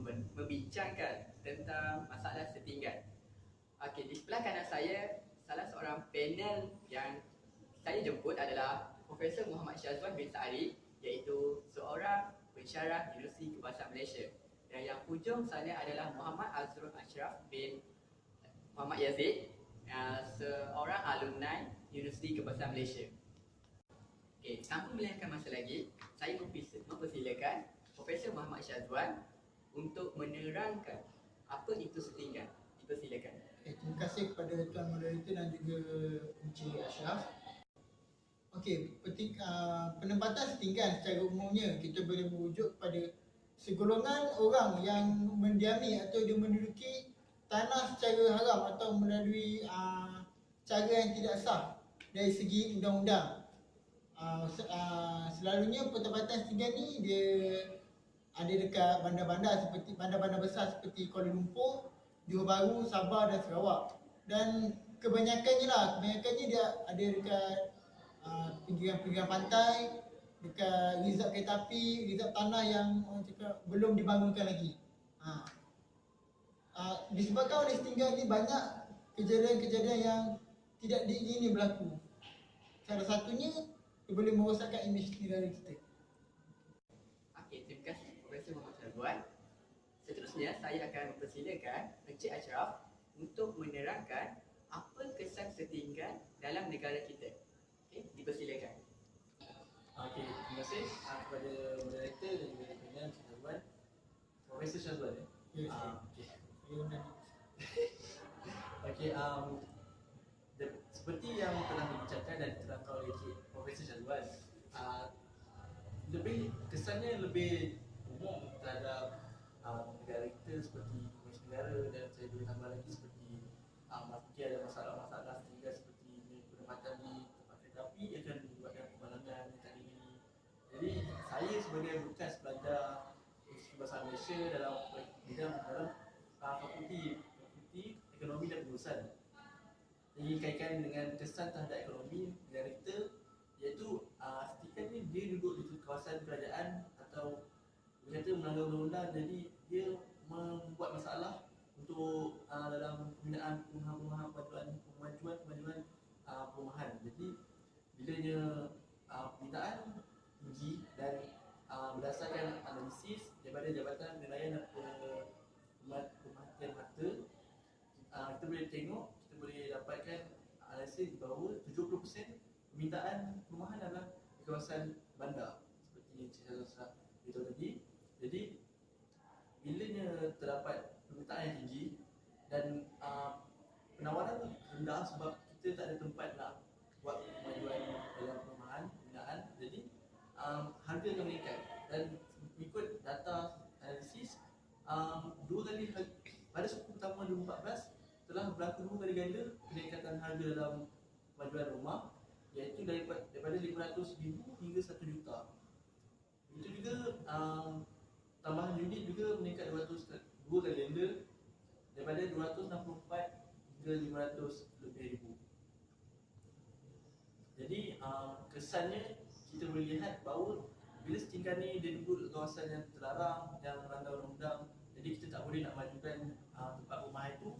membincangkan tentang masalah setinggan. Okey, di sebelah kanan saya, salah seorang panel yang saya jemput adalah Profesor Muhammad Syazwan bin Sa'ari, iaitu seorang pensyarah Universiti Kebahasaan Malaysia. Dan yang hujung sana adalah Muhammad Azrul Ashraf bin Muhammad Yazid, seorang alumni Universiti Kebahasaan Malaysia. Okey, tanpa melengahkan masa lagi, saya mempersilakan Profesor Muhammad Syazwan untuk menerangkan apa itu setinggan. Dipersilakan. Terima kasih kepada Tuan Moderator dan juga Encik Ashraf. Okey, penempatan setinggan secara umumnya kita boleh merujuk pada segolongan orang yang mendiami atau dia menduduki tanah secara haram atau melalui cara yang tidak sah dari segi undang-undang. Selalunya penempatan setinggan ni dia ada dekat bandar-bandar besar seperti Kuala Lumpur, Johor Bahru, Sabah dan Sarawak. Dan kebanyakannya dia ada dekat pinggiran pantai, dekat resort kereta api, resort tanah yang orang cakap belum dibangunkan lagi. Disebabkan oleh setinggan ni banyak kejadian-kejadian yang tidak diingini berlaku. Salah satunya dia boleh merosakkan imej negara kita. Okey, terima kasih Profesor Muhammad Syazwan. Seterusnya saya akan mempersilakan Encik Ashraf untuk menerangkan apa kesan setinggan dalam negara kita. Okey, dipersilakan. Okey, terima kasih kepada moderator dan juga panel Encik Syazwan. Profesor Syazwan ya? Ya, Okey, seperti yang telah dibincangkan dan diterangkan oleh Encik Profesor Syazwan, kesannya lebih umum terhadap negara kita seperti imej negara, dan saya boleh tambah lagi seperti mungkin ada masalah-masalah setinggan seperti penempatan di tempat kereta api akan menyebabkan kemalangan yang tak diingini. Jadi saya sebagai bekas pelajar Universiti Kebahasaan Malaysia dalam fakulti ekonomi dan pengurusan, ini kaitan dengan kesan terhadap ekonomi negara kita, iaitu setinggan ni dia duduk di kawasan kerajaan atau berkata melanggar undang-undang, jadi dia membuat masalah untuk dalam pembinaan perumahan kemajuan perumahan. Jadi bilanya permintaan tinggi dan berdasarkan analisis daripada Jabatan Penilaian dan Pemerhatian Harta, kita boleh tengok, kita boleh dapatkan analisis bahawa 70% permintaan perumahan adalah di kawasan bandar seperti yang Encik Syazwan beritahu tadi. Jadi bilanya terdapat permintaan yang tinggi dan penawaran rendah sebab kita tak ada tempat nak buat kemajuan dalam perumahan pembinaan, jadi harga akan meningkat. Dan ikut data analisis, pada suku pertama 2014 telah berlaku 2 kali ganda peningkatan harga dalam kemajuan rumah, iaitu daripada 500,000 hingga 1 juta. Itu juga tambahan unit juga meningkat 2 kali ganda daripada 264 hingga 500 lebih ribu. Jadi kesannya kita boleh lihat bahawa bila setinggan ni dia duduk di kawasan yang terlarang, yang melanggar undang-undang, jadi kita tak boleh nak majukan tempat rumah itu,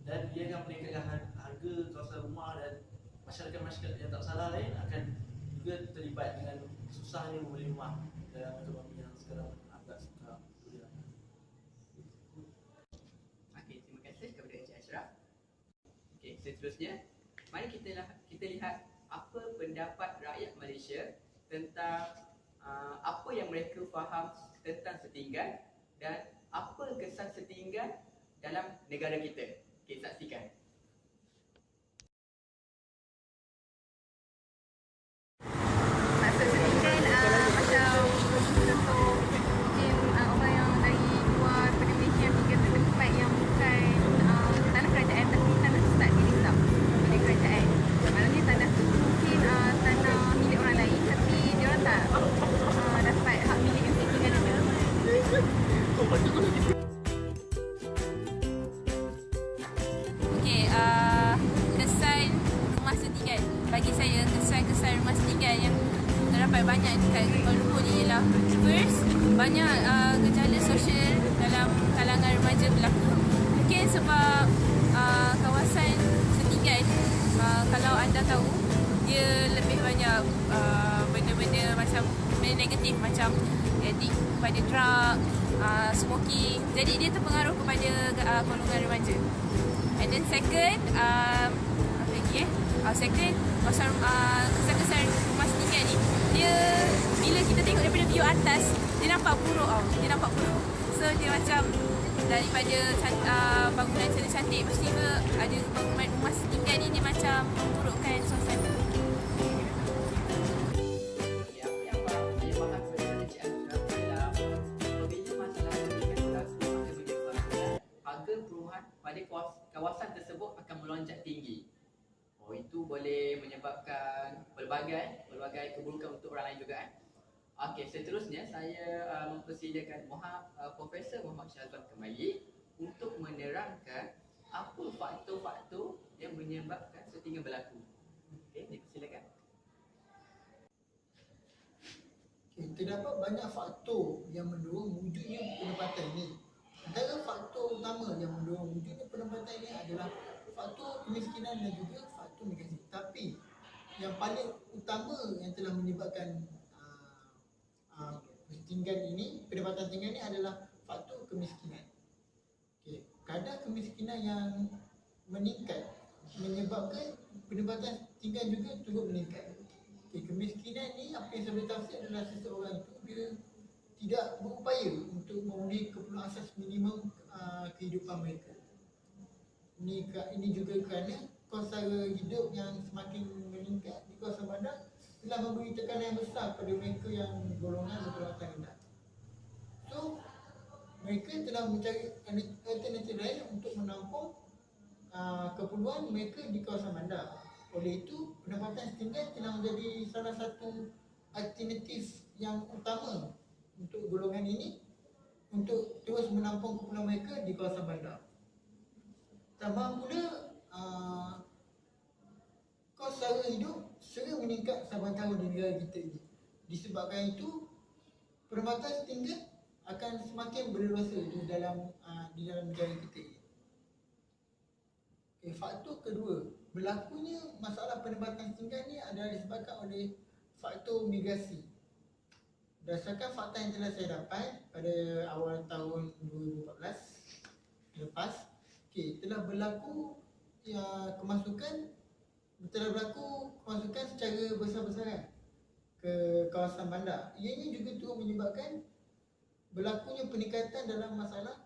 dan dia akan meningkatkan harga kawasan rumah, dan masyarakat-masyarakat yang tak salah lain akan juga terlibat dengan susahnya membeli rumah dalam ekonomi yang sekarang agak sukar. Okey, terima kasih kepada Encik Ashraf. Okey, seterusnya mari kita lihat apa pendapat rakyat Malaysia tentang apa yang mereka faham tentang setinggan dan apa kesan setinggan dalam negara kita. Okey, saksikan. Maksud setinggan macam contoh mungkin orang yang dari luar daripada Malaysia yang pergi ke tempat yang bukan tanah kerajaan, tapi tanah tu tak dinisap oleh kerajaan. Maknanya tanah tu mungkin tanah milik orang lain, tapi dia orang tak dapat hak milik yang setinggan itu. Okey, kesan rumah setinggan. Bagi saya, kesan rumah setinggan yang terdapat banyak dekat Kuala Lumpur ni ialah first, banyak gejala sosial dalam smoking. Jadi dia terpengaruh kepada golongan remaja. And then second, apa lagi second, kesan-kesan rumah setinggan ni, dia bila kita tengok daripada view atas, dia nampak buruk dia nampak buruk. So dia macam daripada bangunan cantik-cantik, lepas tiba ada bangunan rumah setinggan ni, dia macam memburukkan suasana. Yang faham kepada Encik Ashraf adalah berbeza masalah pendidikan kelas akan menyebabkan harga perumahan pada kawasan tersebut akan melonjak tinggi. Itu boleh menyebabkan pelbagai keburukan untuk orang lain juga kan. Okey, seterusnya saya mempersilakan Profesor Muhammad Syazwan kembali untuk menerangkan apa faktor-faktor yang menyebabkan setinggan berlaku. Okey, dipersilakan. Terdapat banyak faktor yang mendorong wujudnya pendapatan ini. Antara faktor utama yang mendorong wujudnya pendapatan ini adalah faktor kemiskinan dan juga faktor migrasi. Tapi yang paling utama yang telah menyebabkan pendapatan setinggan ini adalah faktor kemiskinan. Okey, kadar kemiskinan yang meningkat menyebabkan pendapatan setinggan juga turut meningkat. Okay, kemiskinan ni apa yang saya boleh tafsir adalah seseorang itu dia tidak berupaya untuk memenuhi keperluan asas minimum kehidupan mereka. Ini juga kerana kos sara hidup yang semakin meningkat di kawasan bandar telah memberi tekanan yang besar pada mereka yang golongan berpendapatan rendah. So, mereka telah mencari alternatif lain untuk menampung keperluan mereka di kawasan bandar. Oleh itu, pendapatan setinggan telah menjadi salah satu alternatif yang utama untuk golongan ini untuk terus menampung keperluan mereka di kawasan bandar. Tambah pula, kos sara hidup sering meningkat saban tahun di negara kita ini. Disebabkan itu, pendapatan setinggan akan semakin berleluasa di dalam negara kita ini. Okay, faktor kedua, berlakunya masalah pendapatan setinggan ni adalah disebabkan oleh faktor migrasi. Berdasarkan fakta yang telah saya dapat pada awal tahun 2014 lepas, telah berlaku kemasukan secara besar-besaran ke kawasan bandar. Ianya juga turut menyebabkan berlakunya peningkatan dalam masalah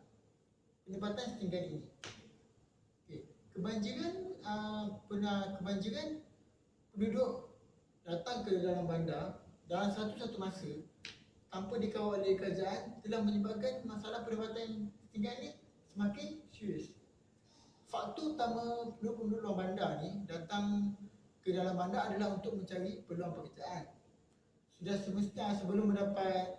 pendapatan setinggan ini. Kebanjiran penduduk datang ke dalam bandar dalam satu masa tanpa dikawal oleh kerajaan telah menyebabkan masalah pendapatan setinggan ini semakin serius. Faktor utama penduduk luar bandar ni datang ke dalam bandar adalah untuk mencari peluang pekerjaan. Sudah semestinya sebelum mendapat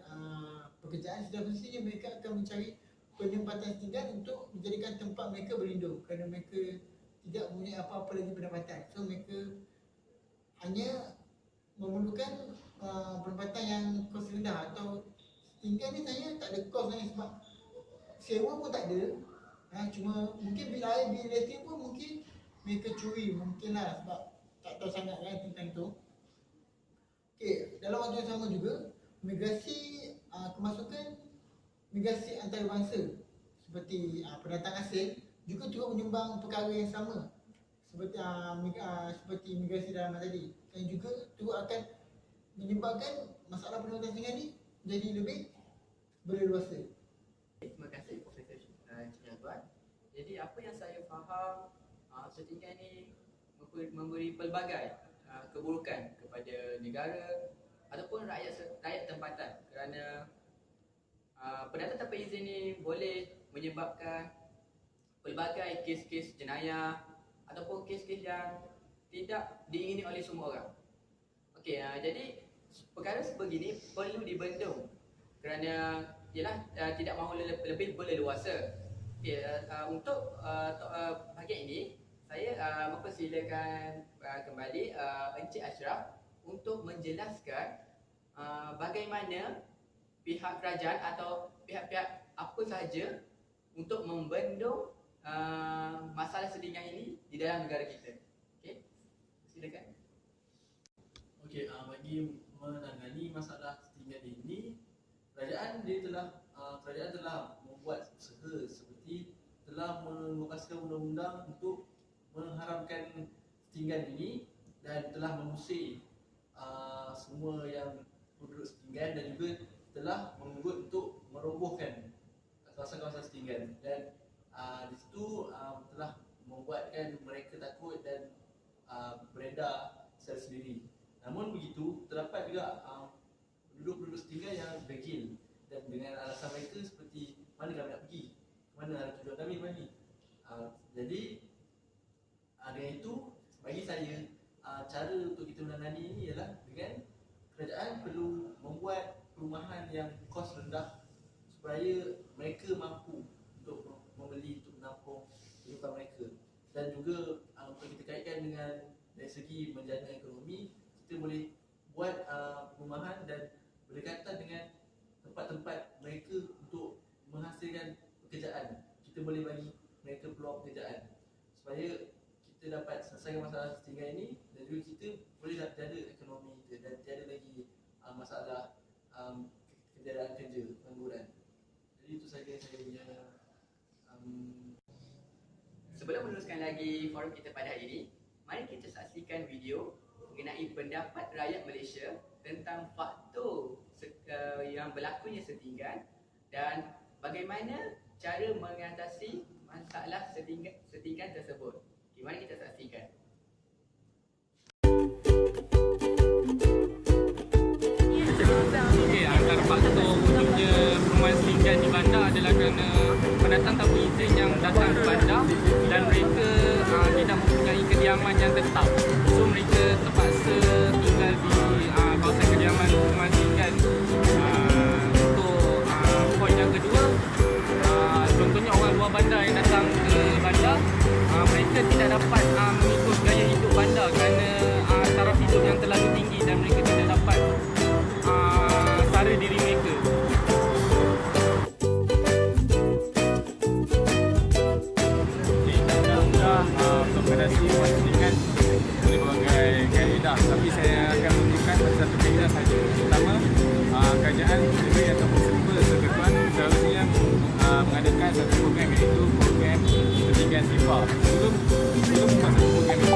pekerjaan, sudah mestinya mereka akan mencari penempatan setinggan untuk menjadikan tempat mereka berlindung kerana mereka tidak mempunyai apa-apa lagi pendapatan. So mereka hanya memerlukan pendapatan yang kos rendah atau setinggan ni saya tak ada kos lain sebab sewa pun tak ada. Cuma mungkin bil air, bil elektrik pun mungkin mereka curi, mungkinlah sebab tak tahu sangat kan tentang itu. Okey, dalam waktu yang sama juga migrasi migrasi antarabangsa seperti pendatang asing juga turut menyumbang perkara yang sama seperti migrasi dalam tadi, dan juga turut akan menyebabkan masalah pendapatan setinggan ni jadi lebih berleluasa. Terima kasih Profesor Syazwan. Jadi apa yang saya faham, setinggan ni memberi pelbagai keburukan kepada negara ataupun rakyat tempatan kerana pendatang tanpa izin ni boleh menyebabkan pelbagai kes-kes jenayah ataupun kes-kes yang tidak diingini oleh semua orang. Okey, jadi perkara sebegini perlu dibendung kerana tidak mahu lebih berleluasa. Okey, untuk bahagian ini saya mempersilakan kembali Encik Ashraf untuk menjelaskan bagaimana pihak kerajaan atau pihak-pihak apa sahaja untuk membendung masalah setinggan ini di dalam negara kita. Okey, silakan. Okey, bagi menangani masalah setinggan ini, kerajaan telah membuat juga seperti telah mengeluarkan undang-undang untuk mengharamkan setinggan ini dan telah mengusir semua yang penduduk setinggan dan juga telah menggut untuk merobohkan kawasan-kawasan setinggan dan di situ telah membuatkan mereka takut dan beredar secara sendiri. Namun begitu, terdapat juga penduduk-penduduk setinggan yang degil dan dengan alasan mereka seperti mana kami nak pergi, mana arah tujuan kami mana. Jadi dengan itu bagi saya cara untuk kita menangani ini ialah dengan kerajaan perlu membuat perumahan yang kos rendah supaya mereka mampu untuk membeli untuk menampung kehidupan mereka. Dan juga untuk kita kaitkan dengan dari segi menjana ekonomi, kita boleh buat perumahan dan berdekatan dengan tempat-tempat mereka untuk menghasilkan pekerjaan. Kita boleh bagi mereka peluang pekerjaan supaya kita dapat selesaikan masalah setinggan ini dan juga kita boleh jaga ekonomi kita dan tiada lagi masalah ketiadaan kerja, pengangguran. Jadi itu saja saya punya Sebelum meneruskan lagi forum kita pada hari ini, mari kita saksikan video mengenai pendapat rakyat Malaysia tentang faktor yang berlakunya setinggan dan bagaimana cara mengatasi masalah setinggan tersebut. Mari kita saksikan. Okey, antara faktor wujudnya perumahan setinggan di bandar adalah kerana pendatang tanpa izin yang datang ke bandar dan mereka tidak mempunyai kediaman yang tetap. So mereka terpaksa tinggal di kawasan kediaman perumahan setinggan. Untuk poin yang kedua, contohnya orang luar bandar yang datang ke bandar, mereka tidak dapat mengikut gaya hidup bandar kerana taraf hidup yang terlalu tinggi dan mereka tidak dapat sara diri mereka. Mudah untuk mengatasi perumahan setinggan oleh berbagai kaedah, tapi saya akan menunjukkan satu kaedah saja. Pertama, kerajaan sendiri ataupun persekutuan seharusnya mengadakan satu program, iaitu program setinggan SIFA. Sebelum masuk program itu,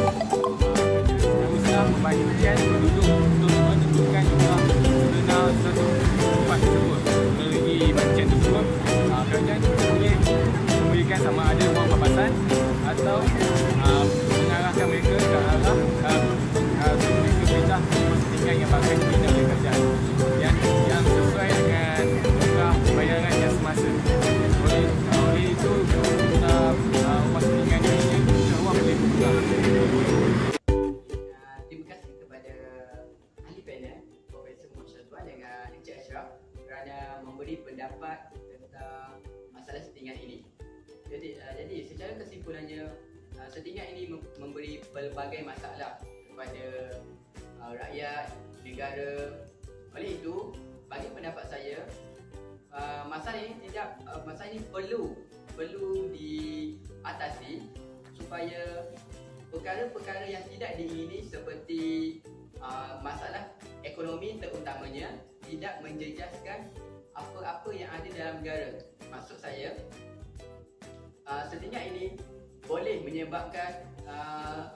haruslah membagikan penduduk untuk menentukan jumlah sebenar satu tempat tersebut. Melalui bagian tersebut, kerajaan boleh memberikan sama ada wang papasan atau mengarahkan mereka ke arah mereka pindah setinggan yang bakal dibina oleh kerajaan yang sesuai dengan jumlah bayaran yang semasa. Oleh itu, rumah setinggan ini insya-Allah boleh murah. Terima kasih kepada ahli panel Profesor Muhammad Syazwan dengan Encik Ashraf kerana memberi pendapat tentang masalah setinggan ini. Jadi secara kesimpulannya, setinggan ini memberi pelbagai masalah kepada rakyat, negara. Oleh itu, bagi pendapat saya, masalah ini perlu diatasi supaya perkara-perkara yang tidak diingini seperti masalah ekonomi terutamanya tidak menjejaskan apa-apa yang ada dalam negara. Maksud saya, setinggan ini boleh menyebabkan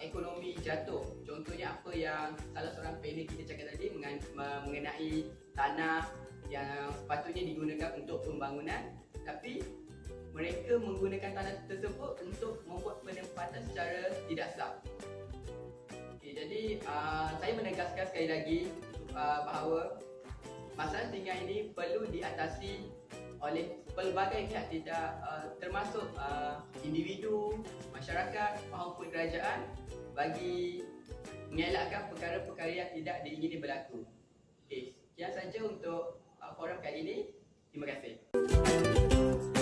ekonomi jatuh. Contohnya apa yang salah seorang panel kita cakap tadi mengenai tanah yang sepatutnya digunakan untuk pembangunan, tapi mereka menggunakan tanah tersebut untuk membuat penempatan secara tidak sah. Okay, jadi saya menegaskan sekali lagi bahawa masalah setinggan ini perlu diatasi oleh pelbagai pihak, tidak termasuk individu, masyarakat maupun kerajaan, bagi mengelakkan perkara-perkara yang tidak diingini berlaku. Okey, sekian saja untuk forum kali ini. Terima kasih.